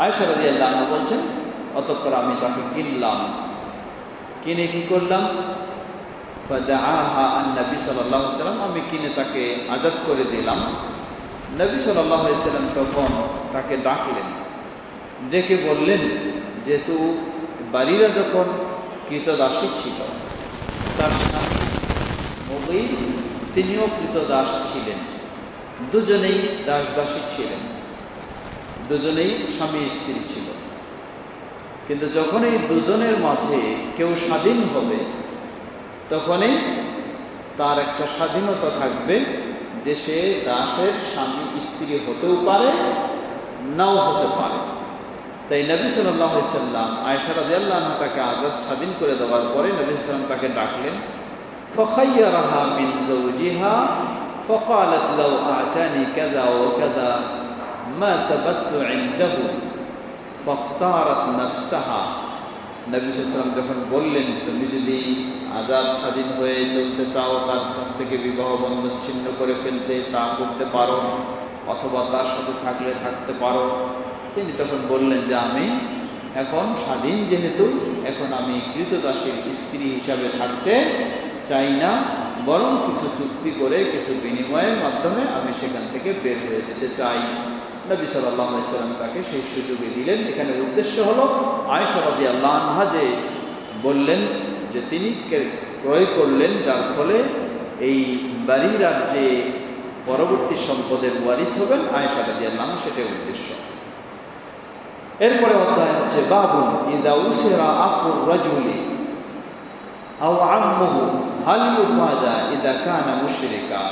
আয়েশা রাদিয়াল্লাহু আনহা বলছেন, অতঃপর আমি তাকে কিনলাম, কিনে কি করলাম, ফাদাআহা আন-নবী সাল্লাল্লাহু আলাইহি ওয়াসাল্লাম, আমি কিনে তাকে আজাদ করে দিলাম। নবী সাল্লাল্লাহু আলাইহি ওয়াসাল্লাম তখন তাকে ডাকলেন, ডেকে বললেন, যেহেতু বাড়িরা যখন ক্রীতদাসী ছিল, তার স্বামী মুগীর তিনিও ক্রীতদাস ছিলেন, দুজনেই দাস দাসী ছিলেন, দুজনেই স্বামী স্ত্রী ছিল। কিন্তু যখন এই দুজনের মাঝে কেউ স্বাধীন হবে, তখনই তার একটা স্বাধীনতা থাকবে যে সে দাসের স্বামী স্ত্রী হতেও পারে, নাও হতে পারে। তাই নবী সাল্লাল্লাহু আলাইহি ওয়াসাল্লাম আয়েশা রাদিয়াল্লাহু আনহা তাকে আজাদ স্বাধীন করে দেওয়ার পরে নবী সাল্লাল্লাহু আলাইহি ওয়াসাল্লাম তাকে ডাকলেন, ফাখায়্যারাহা মিন যাওজিহা فقالت لو أعطاني كذا وكذا ما ثبت عنده فاختارت نفسها। নবী সাল্লাল্লাহু আলাইহি ওয়াসাল্লাম যখন বললেন, তুমি যদি আজাদ স্বাধীন হয়ে চলতে চাও, তার কাছ থেকে বিবাহ বন্ধন ছিন্ন করে ফেলতে, তা করতে পারো, অথবা তার সাথে থাকলে থাকতে পারো। তিনি তখন বললেন যে আমি এখন স্বাধীন, যেহেতু এখন আমি কৃতদাসীর স্ত্রী হিসাবে থাকতে চাই না, বরং কিছু চুক্তি করে কিছু বিনিময়ের মাধ্যমে আমি সেখান থেকে বের হয়ে যেতে চাই। নবী সাল্লাল্লাহু আলাইহি ওয়াসাল্লাম তাকে সেই সুযোগে দিলেন। এখানে উদ্দেশ্য হলো আয়েশা রাদিয়াল্লাহু আনহা যে বললেন যে তিনি ক্রয় করলেন, যার ফলে এই বারিরার যে পরবর্তী সম্পদের ওয়ারিস হবেন আয়েশা রাদিয়াল্লাহু আনহা, সেটাই উদ্দেশ্য। এরপরে অধ্যায় হচ্ছে বাবুন ইযা উসিরা আখুর রাজুলি আও আম্মুহু হাল ইউফাদা ইযা কানা মুশরিকা।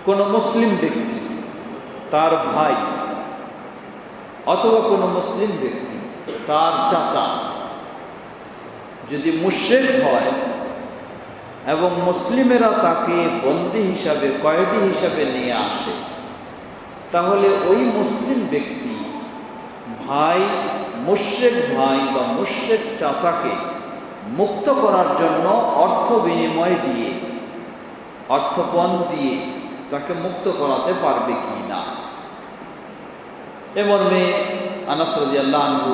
কোন মুসলিম ব্যক্তি তার ভাই অথবা কোনো মুসলিম ব্যক্তি তার চাচা যদি মুশরিক হয় এবং মুসলিমেরা তাকে বন্দী হিসাবে, কয়েদি হিসাবে নিয়ে আসে, তাহলে ওই মুসলিম ব্যক্তি ভাই, মুশরিক ভাই বা মুশরিক চাচাকে মুক্ত করার জন্য অর্থ বিনিময় দিয়ে, অর্থপণ দিয়ে তাকে মুক্ত করাতে পারবে কি না। এ মর্মে আনাস রাদিয়াল্লাহু আনহু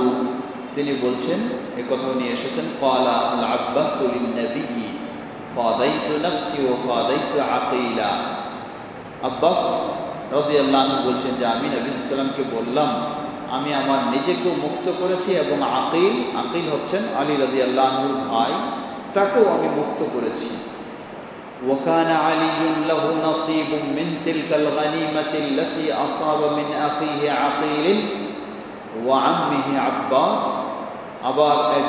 তিনি বলছেন, এ কথা নিয়ে এসেছেন, ক্বালা আল আব্বাসু লিন নবী ফাদাইতু নাফসি ওয়া ফাদাইতু আকিলা। আব্বাস রাদিয়াল্লাহু আনহু বলছেন যে আমি নবী সাল্লাল্লাহু আলাইহি ওয়াসাল্লামকে বললাম, আমি আমার নিজেকেও মুক্ত করেছি এবং আকিল হচ্ছেন আলী রাদিয়াল্লাহু আনহুর ভাই, তাকেও আমি মুক্ত করেছি। وكان علي له نصيب من تلك الغنيمة التي أصاب من أخيه عقيل وعمه عباس। আবার এক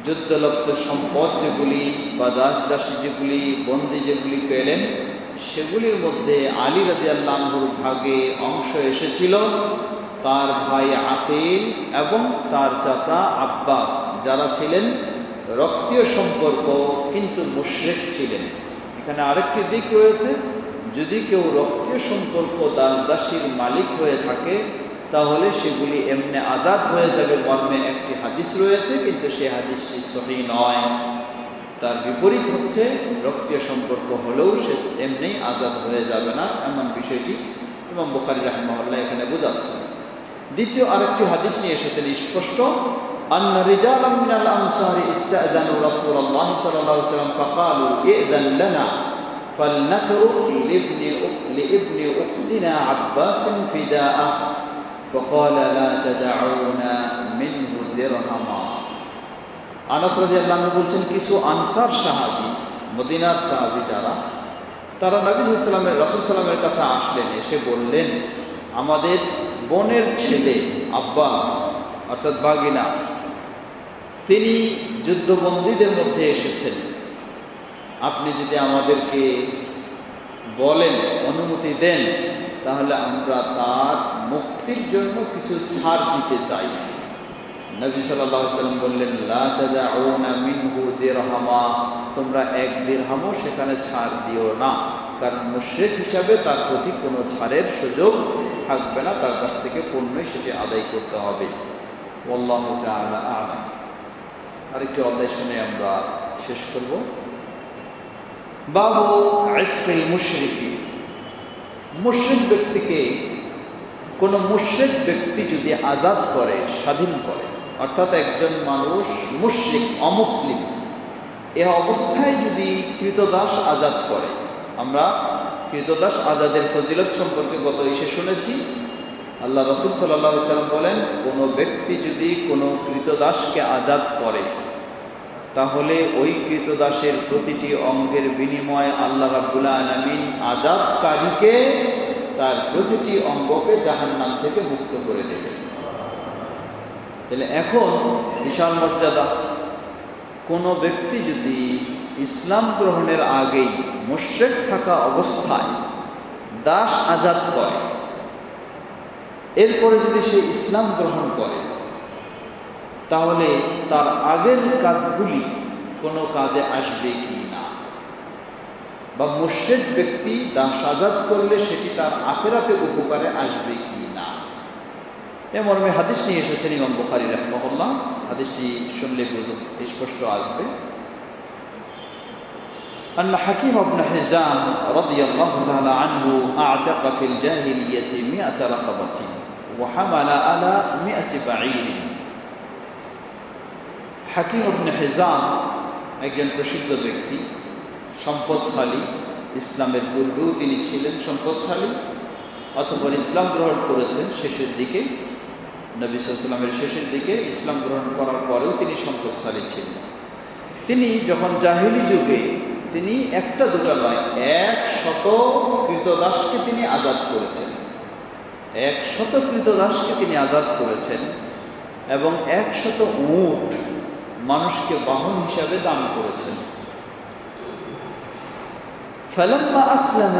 যুদ্ধলব্ধ সম্পদ যেগুলি বা দাসী যেগুলি, বন্দী যেগুলি পেলেন, সেগুলির মধ্যে আলী রাদিয়াল্লাহু আনহুর ভাগে অংশ এসেছিল তার ভাই আকিল এবং তার চাচা আব্বাস, যারা ছিলেন রক্তীয় সম্পর্ক কিন্তু মুশরিক ছিলেন। এখানে আরেকটি দিক রয়েছে, যদি কেউ রক্তীয় সম্পর্ক দাসীর মালিক হয়ে থাকে তাহলে সেগুলি এমনি আজাদ হয়ে যাবে মর্মে একটি হাদিস রয়েছে, কিন্তু সেই হাদিসটি সহিহ নয়। তার বিপরীত হচ্ছে রক্তীয় সম্পর্ক হলেও সে এমনি আজাদ হয়ে যাবে না, এমন বিষয়টি ইমাম বুখারী রাহিমাহুল্লাহ এখানে বোঝাচ্ছেন। দ্বিতীয় আরেকটি হাদিস নিয়ে এসেছেন স্পষ্ট, أن رجالا من الأنصار استأذنوا رسول الله صلى الله عليه وسلم فقالوا ائذن لنا فلنترك لابن أختنا عباس فداءه فقال لا تدعون منه درهما। আনাস রাদিয়াল্লাহু আনহু বলছেন, কিছু আনসার সাহাবী, মদিনার সাহাবী যারা, তারা নবী সাল্লাল্লাহু আলাইহি ওয়াসাল্লামের, রাসূল সাল্লাল্লাহু আলাইহি ওয়াসাল্লামের কাছে আসলেন, এসে বললেন, আমাদের বোনের ছেলে আব্বাস অর্থাৎ বাগিনা, তিনি যুদ্ধবন্দীদের মধ্যে এসেছেন, আপনি যদি আমাদেরকে বলেন, অনুমতি দেন, তাহলে আমরা তার মুক্তির জন্য কিছু ছাড় দিতে চাই। নবী সাল্লাল্লাহু আলাইহি ওয়াসাল্লাম বললেন, লা তাদউনা মিনহু দিরহামা, তোমরা এক দিরহামও সেখানে ছাড় দিও না, কারণ মুশরিক হিসাবে তার প্রতি কোনো ছাড়ের সুযোগ থাকবে না, তার কাছ থেকে পণ্যই সেটি আদায় করতে হবে। আল্লাহু তাআলা আ'লাম। আরেকটি অধ্যায় শুনে আমরা শেষ করব। বাবু ইতকিল মুশরিকি। মুশরিক ব্যক্তিকে কোনো মুশরিক ব্যক্তি যদি আজাদ করে, স্বাধীন করে, অর্থাৎ একজন মানুষ মুশরিক, অমুসলিম, এ অবস্থায় যদি কৃতদাস আজাদ করে, আমরা কৃতদাস আজাদের ফজিলত সম্পর্কে গত এসে শুনেছি। আল্লাহ রাসূল সাল্লাল্লাহু আলাইহি ওয়াসাল্লাম বলেন, কোনো ব্যক্তি যদি কোনো কৃতদাসকে আজাদ করে, তাহলে ওই কৃতদাসের প্রতিটি অঙ্গের বিনিময়ে আল্লাহ রাব্বুল আলামিন আজাদকারীকে তার প্রতিটি অঙ্গকে জাহান্নাম থেকে মুক্ত করে দেবে। তাহলে এখন বিশাল মর্যাদা। কোনো ব্যক্তি যদি ইসলাম গ্রহণের আগেই মুশরিক থাকা অবস্থায় দাস আজাদ করে, এরপরে যদি সে ইসলাম গ্রহণ করে, তাহলে তার আগের কাজগুলি কোনো কাজে আসবে কি না। বা মুশরিক ব্যক্তি দাস আজাদ করলে সেটি তার আখিরাতে উপকারে আসবে কি না। এ মর্মে হাদিস নিয়ে এসেছেন ইমাম বুখারী রাহিমাহুল্লাহ। হাদিসটি শুনলে স্পষ্ট আসবে। أن حكيم بن حزام رضي الله تعالى عنه أعتق في الجاهلية 100 رقبة وحمل على 100 بعير। হাকিম ইবনে হিজাম একজন প্রসিদ্ধ ব্যক্তি, সম্পদশালী। ইসলামের পূর্বেও তিনি ছিলেন সম্পদশালী, অতঃপর ইসলাম গ্রহণ করেছেন শেষের দিকে, নবী সাল্লাল্লাহু আলাইহি ওয়াসাল্লামের শেষের দিকে। ইসলাম গ্রহণ করার পরেও তিনি সম্পদশালী ছিলেন। তিনি যখন জাহিলি যুগে তিনি একটা দুটা নয় 100 কৃতদাসকে তিনি আজাদ করেছেন। 100 কৃতদাসকে তিনি আজাদ করেছেন এবং 100 উট মানুষকে বাহন হিসাবে দান করেছেন। فلما أسلم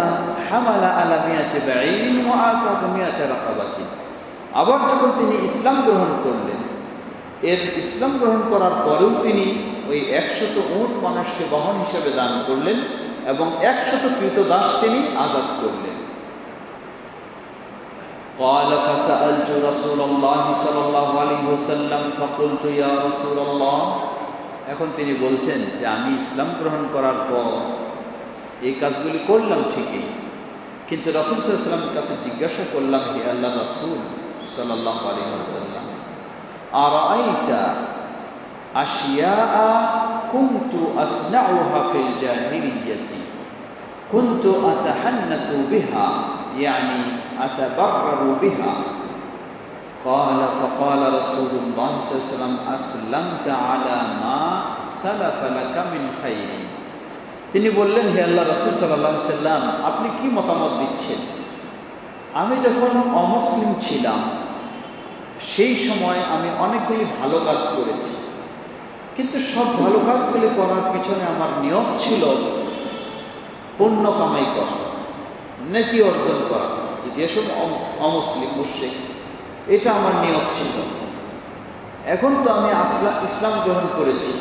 حمل على 100 بعير وأعتق 100 رقبة। আবার যখন তিনি ইসলাম গ্রহণ করলেন, ইসলাম গ্রহণ করার পরেও তিনি ওই 100 উট মানুষকে বাহন হিসাবে দান করলেন এবং 100 কৃতদাস তিনি আজাদ করলেন। قال فسألت رسول الله صلى الله عليه وسلم فقلت يا رسول الله। এখন তিনি বলছেন যে আমি ইসলাম গ্রহণ করার পর এই কাজগুলি করলাম ঠিকই, কিন্তু রাসূল সাল্লাল্লাহু আলাইহি ওয়াসাল্লামের কাছে জিজ্ঞাসা করলাম, হে আল্লাহর রাসূল সাল্লাল্লাহু আলাইহি ওয়াসাল্লাম, আরাআইতা আশিয়াআ কুনতু আসনাউহা ফিল জাহিলিয়াতি কুনতু আতাহান্নাসু বিহা يعني أتبرر بها। قال فقال رسول الله صلى الله عليه وسلم أسلمت على ما سلف لك من خير। তিনি বললেন, হে আল্লাহ রাসূল সাল্লাল্লাহু আলাইহি ওয়াসাল্লাম, আপনি কি মতামত দিচ্ছেন? আমি যখন অমুসলিম ছিলাম সেই সময় আমি অনেকগুলি ভালো কাজ করেছি, কিন্তু সব ভালো কাজগুলি করার পিছনে আমার নিয়ত ছিল পুণ্য কামাই করা, নেকি অর্জন করা। যদি এসব অমুসলিম মুশরিক, এটা আমার নিয়ত ছিল। এখন তো আমি ইসলাম গ্রহণ করেছি,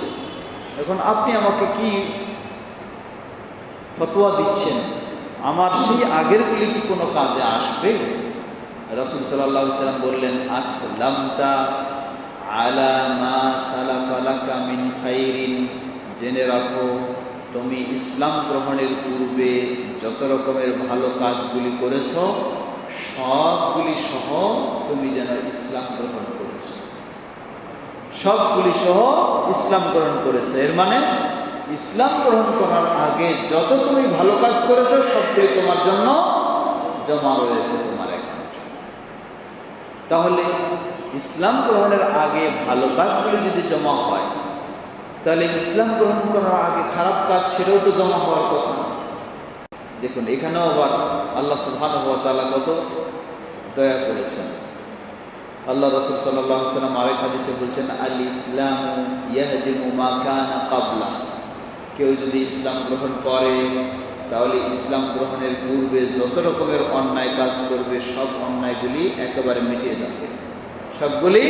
এখন আপনি আমাকে কি ফতোয়া দিচ্ছেন? আমার সেই আগেরগুলি কি কোনো কাজে আসবে? রাসূল সাল্লাল্লাহু আলাইহি ওয়াসাল্লাম বললেন, আসলামতা আলা মা সালাফা লাকা মিন খাইরিন। জেনে রাখো, তুমি ইসলাম গ্রহণের পূর্বে যত রকমের ভালো কাজগুলি করেছ সবগুলি সহ তুমি যেন ইসলাম গ্রহণ করেছ, সবগুলি সহ ইসলাম গ্রহণ করেছ। এর মানে ইসলাম গ্রহণ করার আগে যত তুমি ভালো কাজ করেছ সবগুলি তোমার জন্য জমা রয়েছে তোমার অ্যাকাউন্টে। তাহলে ইসলাম গ্রহণের আগে ভালো কাজগুলি যদি জমা হয়, তাহলে ইসলাম গ্রহণ করার আগে খারাপ কাজ সেটাও তো জমা হওয়ার কথা। দেখুন, এখানেও আবার আল্লাহ সুবহানাহু ওয়া তাআলা কত দয়া করেছেন। আল্লাহ রাসূল সাল্লাল্লাহু আলাইহি ওয়াসাল্লাম আরেক হাদিসে বলছেন, আল ইসলামু ইয়াহদিমু মা কানা ক্বাবলা। কেউ যদি ইসলাম গ্রহণ করে তাহলে ইসলাম গ্রহণের পূর্বে যত রকমের অন্যায় কাজ করবে সব অন্যায়গুলি একেবারে মিটে যাবে, সবগুলি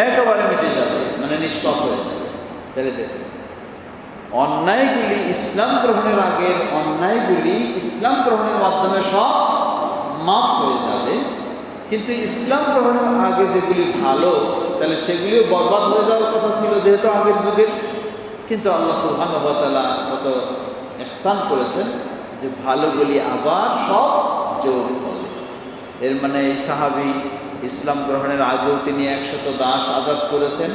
একেবারে মিটে যাবে, মানে নিষ্পাপ হয়ে যাবে। তাহলে দেখুন, অন্যায়গুলি ইসলাম গ্রহণের আগের অন্যায়গুলি ইসলাম গ্রহণের মাধ্যমে সব মাফ হয়ে যাবে, কিন্তু ইসলাম গ্রহণের আগে যেগুলি ভালো তাহলে সেগুলিও বরবাদ হয়ে যাওয়ার কথা ছিল যেহেতু আগের যুগের। কিন্তু আল্লাহ সুবহানাহু ওয়া তাআলা কত ইহসান করেছেন যে ভালোগুলি আবার সব যোগ হবে। এর মানে এই সাহাবী ইসলাম গ্রহণের আগেও তিনি 100 দাস আজাদ করেছেন,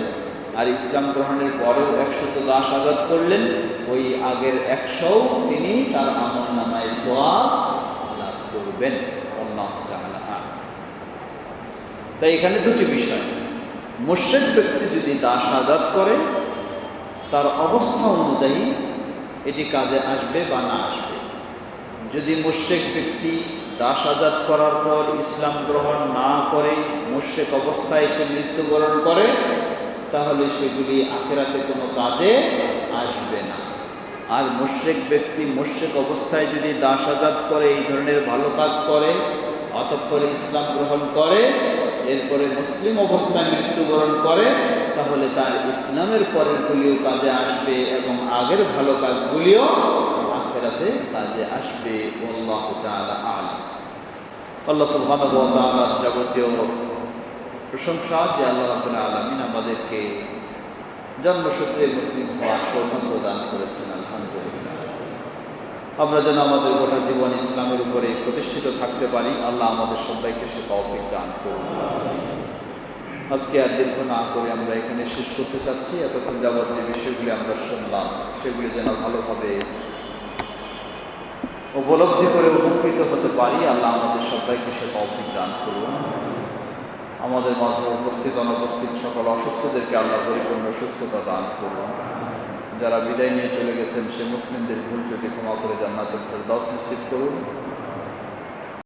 আর ইসলাম গ্রহণের পরেও 100 দাস আজাদ করলেন। ওই আগের 100 তিনি তার আমলনামায় সওয়াব লাভ করবেন। আল্লাহু তাআলা। তাই এখানে দুটি বিষয়, মুশরিক ব্যক্তি যদি দাস আজাদ করে তার অবস্থা অনুযায়ী এটি কাজে আসবে বা না আসবে। যদি মুশরিক ব্যক্তি দাস আজাদ করার পর ইসলাম গ্রহণ না করে মুশরিক অবস্থায় সে মৃত্যুবরণ করে, তাহলে সেগুলি আখিরাতে কোনো কাজে আসবে না। আর মুশরিক ব্যক্তি মুশরিক অবস্থায় যদি দাস আজাদ করে, এই ধরনের ভালো কাজ করে, অতঃপর ইসলাম গ্রহণ করে, এরপরে মুসলিম অবস্থায় মৃত্যুবরণ করে, তাহলে তার ইসলামের পরেরগুলিও কাজে আসবে এবং আগের ভালো কাজগুলিও আখিরাতে আখিরাতে কাজে আসবে। আল্লাহু তাআলা আ'লাম। আল্লাহ সুবহানাহু ওয়া তাআলার যাবতীয় প্রশংসা যে আল্লাহ রাব্বুল আলামিন আমাদেরকে জন্মসূত্রে মুসলিম হওয়ার সৌভাগ্য দান করেছেন, আলহামদুলিল্লাহ। আমরা যেন আমাদের গোটা জীবন ইসলামের উপরে প্রতিষ্ঠিত থাকতে পারি, আল্লাহ আমাদের সবাইকে সে তৌফিক দান করুন। আজকে আর দীর্ঘ না করে আমরা এখানে শেষ করতে চাচ্ছি। এতক্ষণ যাবত যে বিষয়গুলি আমরা শুনলাম সেগুলি যেন ভালোভাবে উপলব্ধি করে উপকৃত হতে পারি, আল্লাহ আমাদের সবাইকে সে তৌফিক দান করুন। আমাদের মাঝে উপস্থিত অনুপস্থিত সকল অসুস্থদেরকে আল্লাহ পরিপূর্ণ সুস্থতা দান করুন। যারা বিদায় নিয়ে চলে গেছেন সে মুসলিমদের ভুল ত্রুটি ক্ষমা করে জান্নাতুল ফেরদাউস নসিব করুন।